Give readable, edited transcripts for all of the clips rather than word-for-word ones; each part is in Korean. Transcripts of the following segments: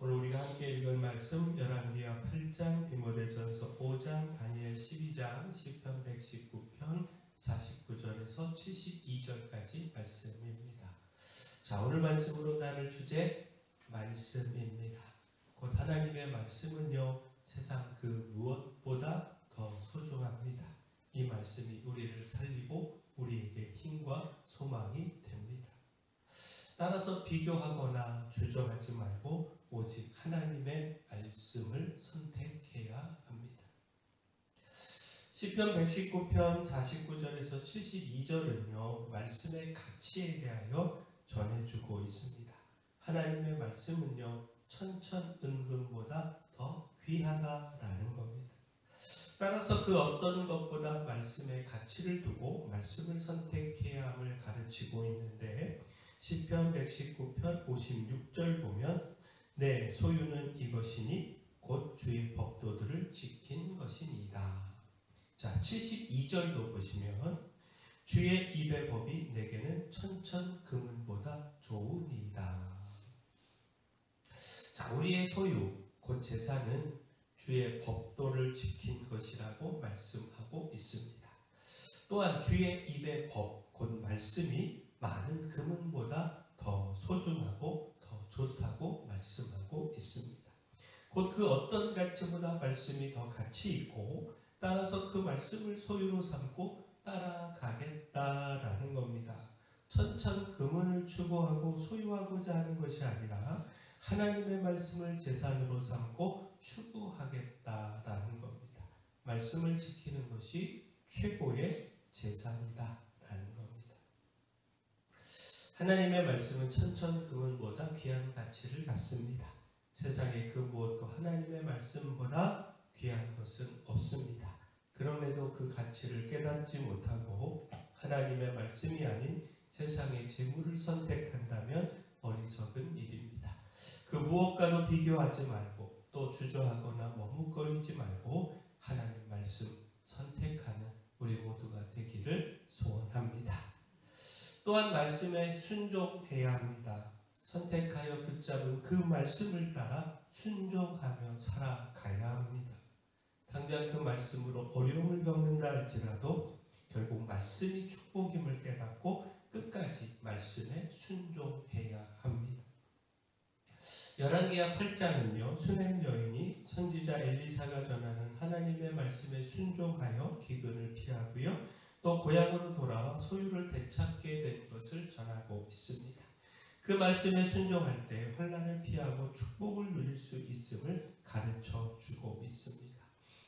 오늘 우리가 함께 읽을 말씀 열왕기하 8장, 디모데전서 5장, 다니엘 12장, 시편 119편 49절에서 72절까지 말씀입니다. 자, 오늘 말씀으로 나눌 주제 말씀입니다. 곧 하나님의 말씀은요, 세상 그 무엇보다 더 소중합니다. 이 말씀이 우리를 살리고 우리에게 힘과 소망이 됩니다. 따라서 비교하거나 주저하지 말고 오직 하나님의 말씀을 선택해야 합니다. 시편 119편 49절에서 72절은요, 말씀의 가치에 대하여 전해주고 있습니다. 하나님의 말씀은요, 천천은금보다 더 귀하다라는 겁니다. 따라서 그 어떤 것보다 말씀의 가치를 두고 말씀을 선택해야 함을 가르치고 있는데, 시편 119편 56절 보면 내 소유는 이것이니 곧 주의 법도들을 지킨 것이니이다. 자, 72절도 보시면 주의 입의 법이 내게는 천천금은보다 좋으니이다. 자, 우리의 소유 곧 재산은 주의 법도를 지킨 것이라고 말씀하고 있습니다. 또한 주의 입의 법 곧 말씀이 많은 금은보다 더 소중하고 더 좋다고 말씀하고 있습니다. 곧 그 어떤 가치보다 말씀이 더 가치 있고, 따라서 그 말씀을 소유로 삼고 따라가겠다라는 겁니다. 천천금은을 추구하고 소유하고자 하는 것이 아니라 하나님의 말씀을 재산으로 삼고 추구하겠다라는 겁니다. 말씀을 지키는 것이 최고의 재산이다라는 겁니다. 하나님의 말씀은 천천금은보다 귀한 가치를 갖습니다. 세상의 그 무엇도 하나님의 말씀보다 귀한 것은 없습니다. 그럼에도 그 가치를 깨닫지 못하고 하나님의 말씀이 아닌 세상의 재물을 선택한다면 어리석은 일입니다. 그 무엇과도 비교하지 말고 또 주저하거나 머뭇거리지 말고 하나님 말씀 선택하는 우리 모두가 되기를 소원합니다. 또한 말씀에 순종해야 합니다. 선택하여 붙잡은 그 말씀을 따라 순종하며 살아가야 합니다. 당장 그 말씀으로 어려움을 겪는다 할지라도 결국 말씀이 축복임을 깨닫고 끝까지 말씀에 순종해야 합니다. 열왕기하 8장은요, 수넴 여인이 선지자 엘리사가 전하는 하나님의 말씀에 순종하여 기근을 피하고요, 또 고향으로 돌아와 소유를 되찾게 된 것을 전하고 있습니다. 그 말씀에 순종할 때 환난을 피하고 축복을 누릴 수 있음을 가르쳐 주고 있습니다.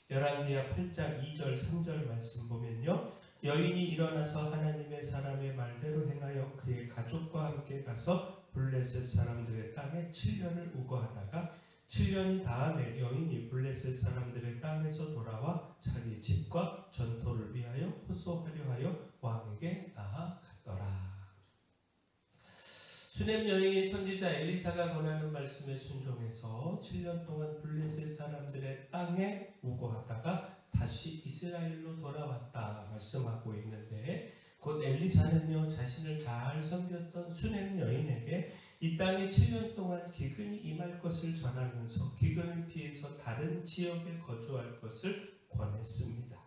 열왕기하 8장 2절 3절 말씀 보면요, 여인이 일어나서 하나님의 사람의 말대로 행하여 그의 가족과 함께 가서 블레셋 사람들의 땅에 7년을 우거하다가 7년이 다음에 여인이 블레셋 사람들의 땅에서 돌아와 자기 집과 전토를 위하여 호소하려 하여 왕에게 나아갔더라. 수넴 여인이 선지자 엘리사가 권하는 말씀에 순종해서 7년 동안 블레셋 사람들의 땅에 우거하다가 다시 이스라엘로 돌아왔다 말씀하고 있는데, 곧 엘리사는요, 자신을 잘 섬겼던 수넴 여인에게 이 땅에 7년 동안 기근이 임할 것을 전하면서 기근을 피해서 다른 지역에 거주할 것을 권했습니다.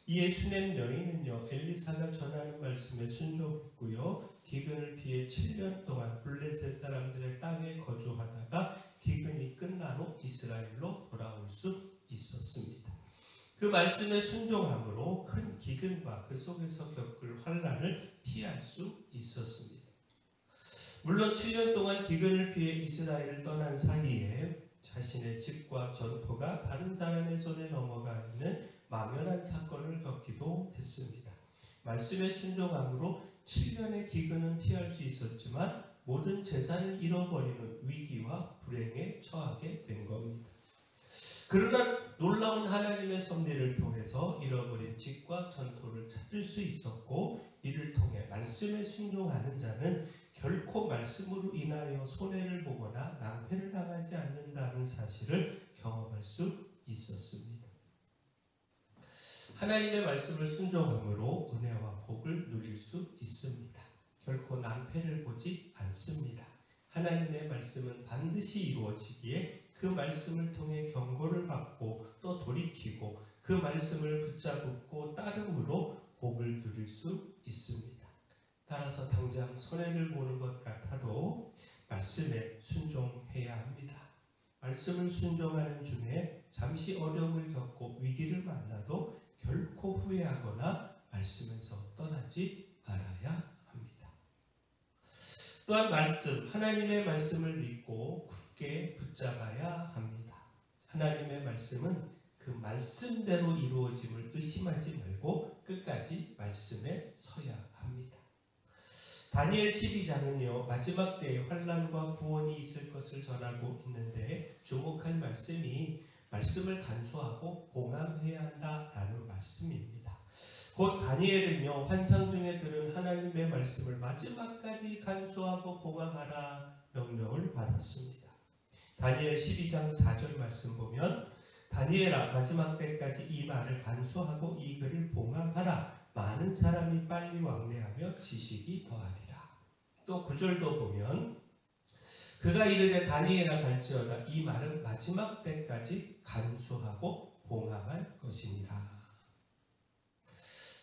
이에 수넴 여인은요, 엘리사가 전하는 말씀에 순종했고요, 기근을 피해 7년 동안 블레셋 사람들의 땅에 거주하다가 기근이 끝난 후 이스라엘로 돌아올 수 있었습니다. 그 말씀에 순종함으로 큰 기근과 그 속에서 겪을 환난을 피할 수 있었습니다. 물론 7년 동안 기근을 피해 이스라엘을 떠난 사이에 자신의 집과 전토가 다른 사람의 손에 넘어가 있는 막연한 사건을 겪기도 했습니다. 말씀에 순종함으로 7년의 기근은 피할 수 있었지만 모든 재산을 잃어버리는 위기와 불행에 처하게 된 겁니다. 그러나 놀라운 하나님의 섭리를 통해서 잃어버린 집과 전토를 찾을 수 있었고, 이를 통해 말씀에 순종하는 자는 결코 말씀으로 인하여 손해를 보거나 낭패를 당하지 않는다는 사실을 경험할 수 있었습니다. 하나님의 말씀을 순종함으로 은혜와 복을 누릴 수 있습니다. 결코 낭패를 보지 않습니다. 하나님의 말씀은 반드시 이루어지기에 그 말씀을 통해 경고를 받고 또 돌이키고 그 말씀을 붙잡고 따름으로 복을 누릴 수 있습니다. 따라서 당장 손해를 보는 것 같아도 말씀에 순종해야 합니다. 말씀을 순종하는 중에 잠시 어려움을 겪고 위기를 만나도 결코 후회하거나 말씀에서 떠나지 말아야 합니다. 또한 하나님의 말씀을 믿고 굳게 붙잡아야 합니다. 하나님의 말씀은 그 말씀대로 이루어짐을 의심하지 말고 끝까지 말씀에 서야 합니다. 다니엘 12장은요, 마지막 때에 환난과 구원이 있을 것을 전하고 있는데 주목할 말씀이 말씀을 간수하고 봉함해야 한다라는 말씀입니다. 곧 다니엘은요, 환상 중에 들은 하나님의 말씀을 마지막까지 간수하고 봉함하라 명령을 받았습니다. 다니엘 12장 4절 말씀 보면 다니엘아 마지막 때까지 이 말을 간수하고 이 글을 봉함하라. 많은 사람이 빨리 왕래하며 지식이 더하리라. 또 9절도 보면 그가 이르되 다니엘아 갈지어다 이 말은 마지막 때까지 간수하고 봉함할 것이니라.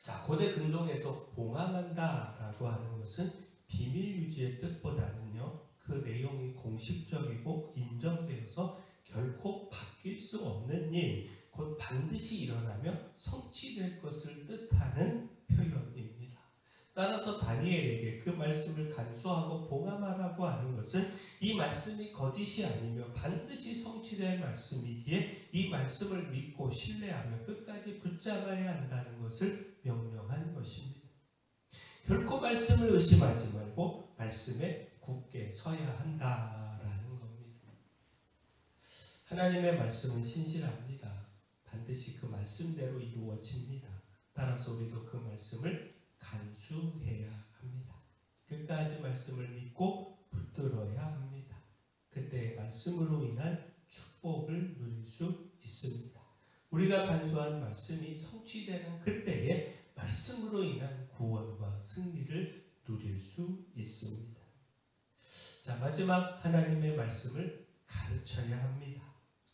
자, 고대 근동에서 봉함한다라고 하는 것은 비밀 유지의 뜻보다는요, 그 내용이 공식적이고 인정되어서 결코 바뀔 수 없는 일, 곧 반드시 일어나며 성취될 것을 뜻하는 표현입니다. 따라서 다니엘에게 그 말씀을 간수하고 봉함하라고 하는 것은 이 말씀이 거짓이 아니며 반드시 성취될 말씀이기에 이 말씀을 믿고 신뢰하며 끝까지 붙잡아야 한다는 것을 명령한 것입니다. 결코 말씀을 의심하지 말고 말씀에 굳게 서야 한다라는 겁니다. 하나님의 말씀은 신실합니다. 반드시 그 말씀대로 이루어집니다. 따라서 우리도 그 말씀을 간수해야 합니다. 끝까지 말씀을 믿고 붙들어야 합니다. 그때 말씀으로 인한 축복을 누릴 수 있습니다. 우리가 간수한 말씀이 성취되는 그때에 말씀으로 인한 구원과 승리를 누릴 수 있습니다. 자, 마지막 하나님의 말씀을 가르쳐야 합니다.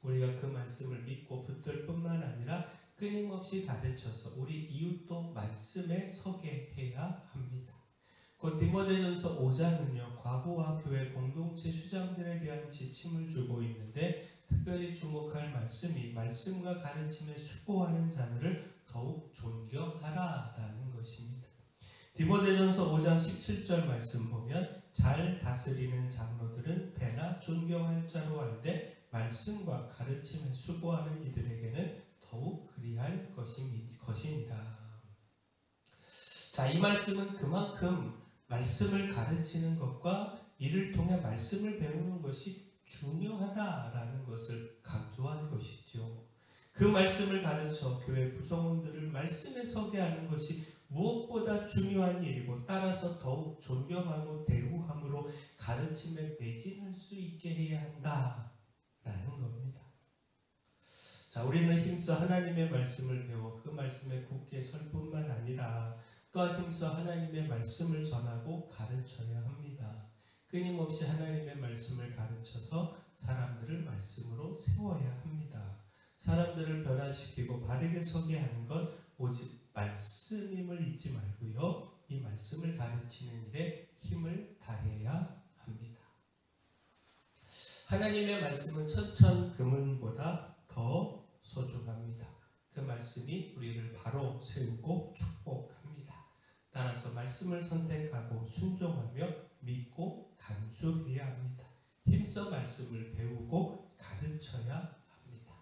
우리가 그 말씀을 믿고 붙들 뿐만 아니라 끊임없이 가르쳐서 우리 이웃도 말씀에 서게 해야 합니다. 곧 디모데전서 5장은요, 과부와 교회 공동체 수장들에 대한 지침을 주고 있는데 특별히 주목할 말씀이 말씀과 가르침에 수고하는 자들을 더욱 존경하라라는 것입니다. 디모데전서 5장 17절 말씀 보면 잘 다스리는 장로들은 배나 존경할 자로 알되 말씀과 가르침에 수고하는 이들에게는 더욱 그리할 것이니라. 자, 이 말씀은 그만큼 말씀을 가르치는 것과 이를 통해 말씀을 배우는 것이 중요하다라는 것을 강조한 것이죠. 그 말씀을 가르쳐 교회 구성원들을 말씀에 서게 하는 것이 무엇보다 중요한 일이고 따라서 더욱 존경하고 대우함으로 가르침에 매진할 수 있게 해야 한다라는 겁니다. 자, 우리는 힘써 하나님의 말씀을 배워 그 말씀에 굳게 설 뿐만 아니라 또한 힘써 하나님의 말씀을 전하고 가르쳐야 합니다. 끊임없이 하나님의 말씀을 가르쳐서 사람들을 말씀으로 세워야 합니다. 사람들을 변화시키고 바르게 서게 하는 건 오직 말씀임을 잊지 말고요, 이 말씀을 가르치는 일에 힘을 다해야 합니다. 하나님의 말씀은 천천금은보다 더 소중합니다. 그 말씀이 우리를 바로 세우고 축복합니다. 따라서 말씀을 선택하고 순종하며 믿고 간수해야 합니다. 힘써 말씀을 배우고 가르쳐야 합니다.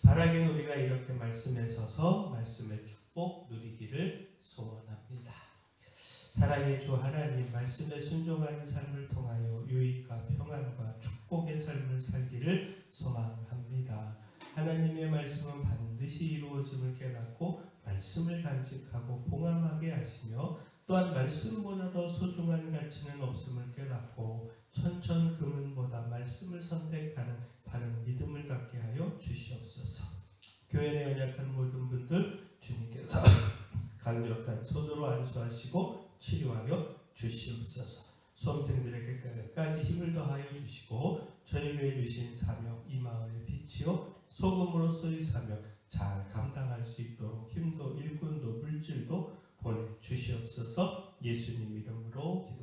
바라긴 우리가 이렇게 말씀에 서서 말씀의 축복 누리기를 소원합니다. 사랑의 주 하나님, 말씀에 순종하는 삶을 통하여 유익과 평안과 축복의 삶을 살기를 소망합니다. 하나님의 말씀은 반드시 이루어짐을 깨닫고 말씀을 간직하고 봉함하게 하시며 또한 말씀보다 더 소중한 가치는 없음을 깨닫고 천천금은보다 말씀을 선택하는 바른 믿음을 갖게 하여 주시옵소서. 교회 내 연약한 모든 분들 주님께서 강력한 손으로 안수하시고 치료하여 주시옵소서. 수험생들에게 끝까지 힘을 더하여 주시고 저에게 주신 사명 이 마을의 빛이요 소금으로서의 사명 잘 감당할 수 있도록 힘도 일꾼도 물질도 보내주시옵소서. 예수님 이름으로 기도합니다.